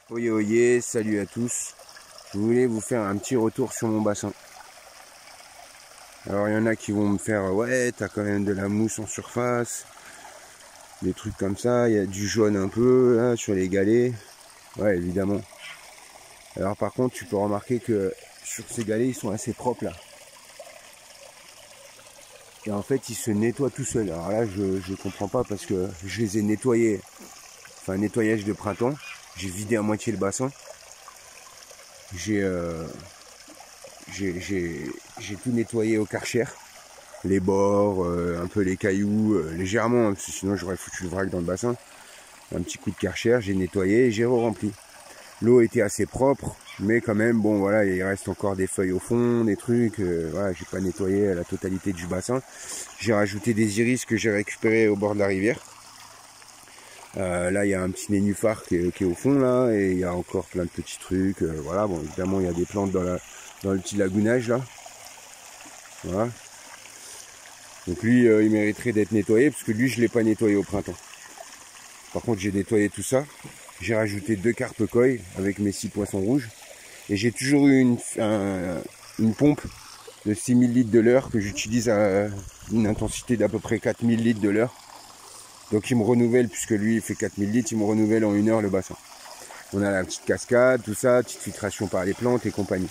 Oyez oyez, salut à tous. Je voulais vous faire un petit retour sur mon bassin. Alors il y en a qui vont me faire ouais, t'as quand même de la mousse en surface, des trucs comme ça, il y a du jaune un peu là sur les galets. Ouais, évidemment. Alors par contre, tu peux remarquer que sur ces galets, ils sont assez propres là. Et en fait, ils se nettoient tout seuls. Alors là, je comprends pas parce que je les ai nettoyés. Enfin, nettoyage de printemps. J'ai vidé à moitié le bassin. J'ai tout nettoyé au Karcher. Les bords, un peu les cailloux, légèrement, hein, parce que sinon j'aurais foutu le vrac dans le bassin. Un petit coup de Karcher, j'ai nettoyé et j'ai re-rempli. L'eau était assez propre, mais quand même, bon voilà, il reste encore des feuilles au fond, des trucs. Voilà, j'ai pas nettoyé la totalité du bassin. J'ai rajouté des iris que j'ai récupérés au bord de la rivière. Là, il y a un petit nénuphar qui est au fond là, et il y a encore plein de petits trucs. Voilà, bon, évidemment, il y a des plantes dans le petit lagounage là. Voilà. Donc lui, il mériterait d'être nettoyé, parce que lui, je l'ai pas nettoyé au printemps. Par contre, j'ai nettoyé tout ça. J'ai rajouté 2 carpes koi avec mes 6 poissons rouges. Et j'ai toujours eu une pompe de 6000 litres de l'heure que j'utilise à une intensité d'à peu près 4000 litres de l'heure. Donc il me renouvelle, puisque lui il fait 4000 litres, il me renouvelle en 1 heure le bassin. On a la petite cascade, tout ça, petite filtration par les plantes et compagnie.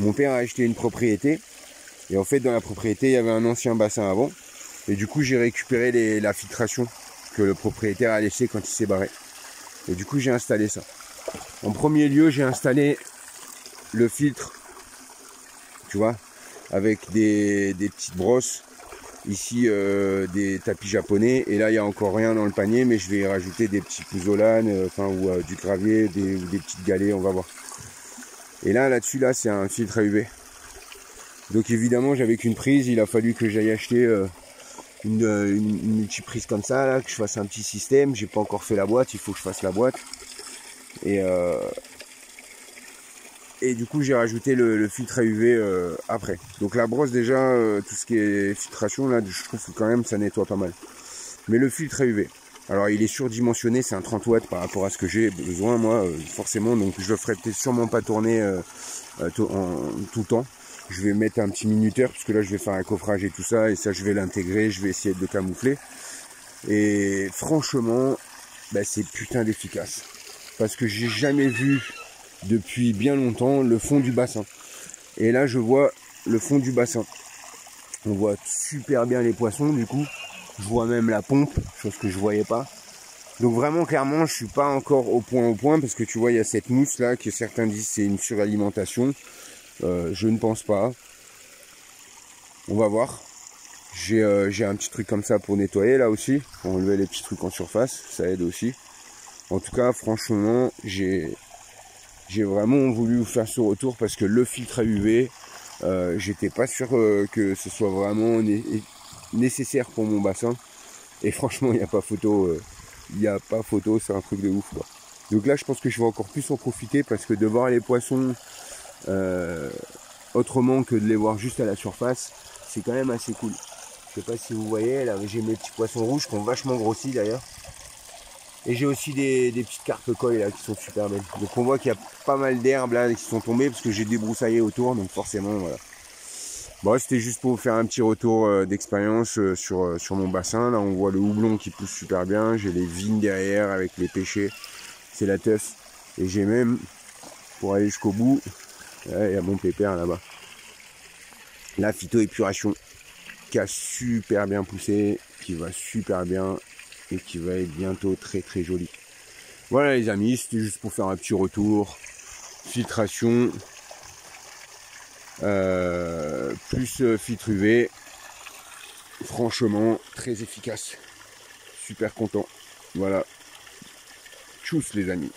Mon père a acheté une propriété. Et en fait, dans la propriété, il y avait un ancien bassin avant. Et du coup, j'ai récupéré la filtration que le propriétaire a laissé quand il s'est barré. Et du coup, j'ai installé ça. En premier lieu, j'ai installé le filtre, tu vois, avec des petites brosses. Ici, des tapis japonais. Et là, il n'y a encore rien dans le panier, mais je vais y rajouter des petits pouzzolanes, ou du gravier, des petites galets, on va voir. Et là-dessus, là, c'est un filtre à UV. Donc évidemment, j'avais qu'une prise, il a fallu que j'aille acheter une multiprise comme ça, là, que je fasse un petit système. J'ai pas encore fait la boîte, il faut que je fasse la boîte. Et du coup, j'ai rajouté le filtre à UV après. Donc la brosse déjà, tout ce qui est filtration, là, je trouve que quand même ça nettoie pas mal. Mais le filtre à UV, alors il est surdimensionné, c'est un 30 watts par rapport à ce que j'ai besoin, moi, forcément. Donc je le ferai peut-être sûrement pas tourner tout le temps. Je vais mettre un petit minuteur, parce que là je vais faire un coffrage et tout ça, et ça je vais l'intégrer, je vais essayer de le camoufler. Et franchement, bah, c'est putain d'efficace. Parce que j'ai jamais vu depuis bien longtemps le fond du bassin. Et là je vois le fond du bassin. On voit super bien les poissons du coup. Je vois même la pompe, chose que je voyais pas. Donc vraiment clairement je suis pas encore au point, parce que tu vois il y a cette mousse là que certains disent c'est une suralimentation. Je ne pense pas. On va voir. J'ai un petit truc comme ça pour nettoyer là aussi, pour enlever les petits trucs en surface, ça aide aussi. En tout cas, franchement, j'ai vraiment voulu vous faire ce retour parce que le filtre à UV, j'étais pas sûr que ce soit vraiment nécessaire pour mon bassin. Et franchement, il n'y a pas photo. Il n'y a pas photo, c'est un truc de ouf quoi. Donc là, je pense que je vais encore plus en profiter parce que de voir les poissons autrement que de les voir juste à la surface, c'est quand même assez cool. Je sais pas si vous voyez, là j'ai mes petits poissons rouges qui ont vachement grossi d'ailleurs. Et j'ai aussi des petites carpes koi là qui sont super belles. Donc on voit qu'il y a pas mal d'herbes là qui sont tombées parce que j'ai débroussaillé autour, donc forcément voilà. Bon, c'était juste pour vous faire un petit retour d'expérience sur mon bassin. Là on voit le houblon qui pousse super bien, j'ai les vignes derrière avec les pêchers, c'est la teuf. Et j'ai même, pour aller jusqu'au bout, il y a mon pépère là-bas, la phytoépuration qui a super bien poussé, qui va super bien et qui va être bientôt très très joli. Voilà les amis, c'était juste pour faire un petit retour. Filtration, plus filtre UV. Franchement, très efficace. Super content. Voilà. Tchuss les amis.